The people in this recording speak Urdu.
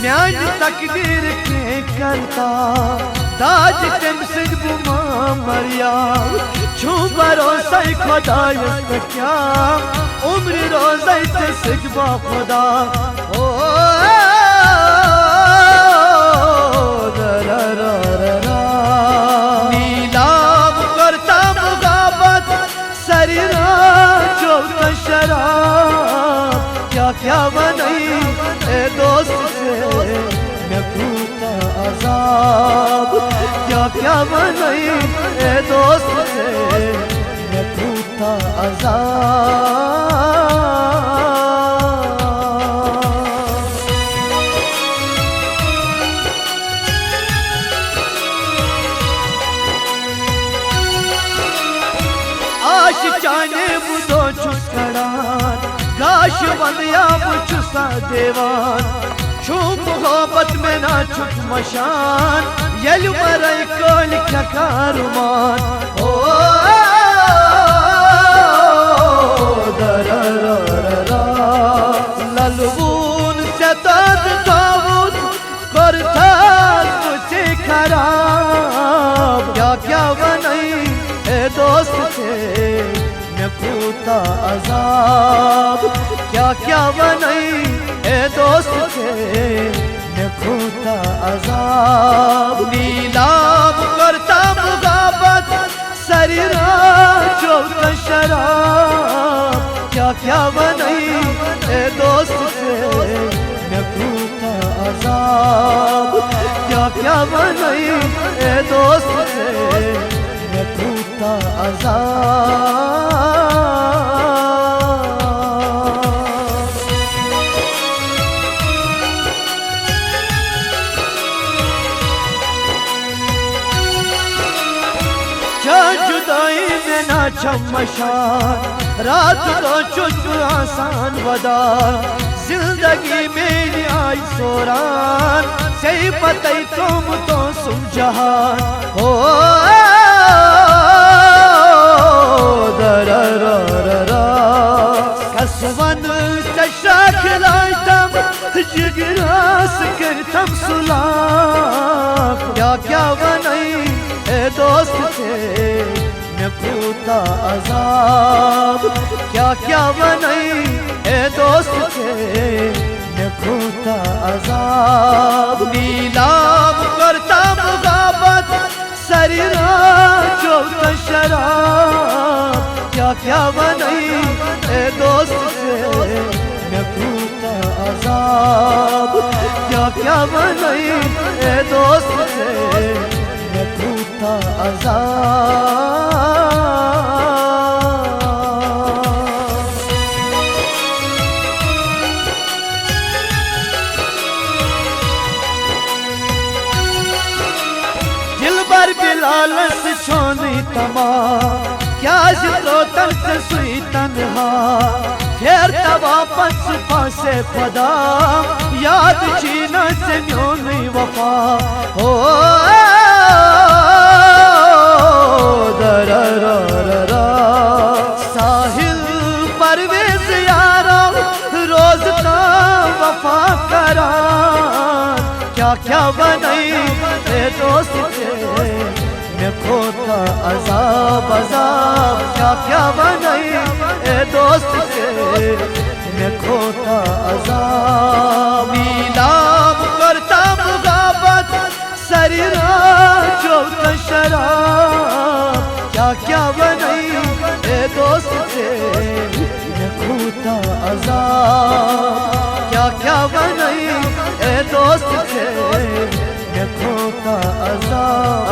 میانی تقدیر کے کرتا تاج تم سد بما مریا چھو بھروسہ خدا اس کیا عمر روزہ سجبہ خدا نیلام کرتا مغابت سری رات چوتا شراب کیا بنائی اے دوست سے میں کھوتا عذاب کیا بنائی اے دوست سے میں کھوتا عذاب آش چانے بدو چھس کھڑان گاش بندیا بچسا دیوان چھو محبت میں نا چھک مشان یل مرائی کول کیا کارمان للبون سے داد داود کرتا تجھے خراب کیا بنائی اے دوست سے میں کھوتا عذاب کیا بنائی اے دوست سے میں کھوتا عذاب نیلام کرتا مغابت سری رات چوتا شراب کیا بنائی اے دوست سے میں کھوتا عذاب کیا بنائی اے دوست سے میں کھوتا عذاب جدائی میں نہ چھمشان رات کو چست آسان ودار زندگی میری آئی سوران سی پتائی تم تو سم جہان کسون چشاک لائتم جگراس کرتم سلاف کیا بنائی اے دوست سے میں کھوتا عذاب کیا بنائی اے دوست سے میں کھوتا عذاب نیلام کرتا مغابت سری رات چوتا شراب کیا بنائی اے دوست سے میں کھوتا عذاب کیا بنائی اے دوست سے میں کھوتا عذاب دل بر بلال سے چھونی تمام کیا زندو ترس سوئی تنہا پھیرتا واپس پاسے خدا یاد چینا سے میونی وفا ساحل پرویز یارا روز کا وفا کران کیا بنائی اے دوست سے میں کھوتا عذاب کیا بنائی اے دوست سے میں کھوتا عذاب نیلام کرتا مغابت سری رات چوتا شراب کیا بنائی اے دوست سے میں کھوتا عذاب کیا بنائی اے دوست سے میں کھوتا عذاب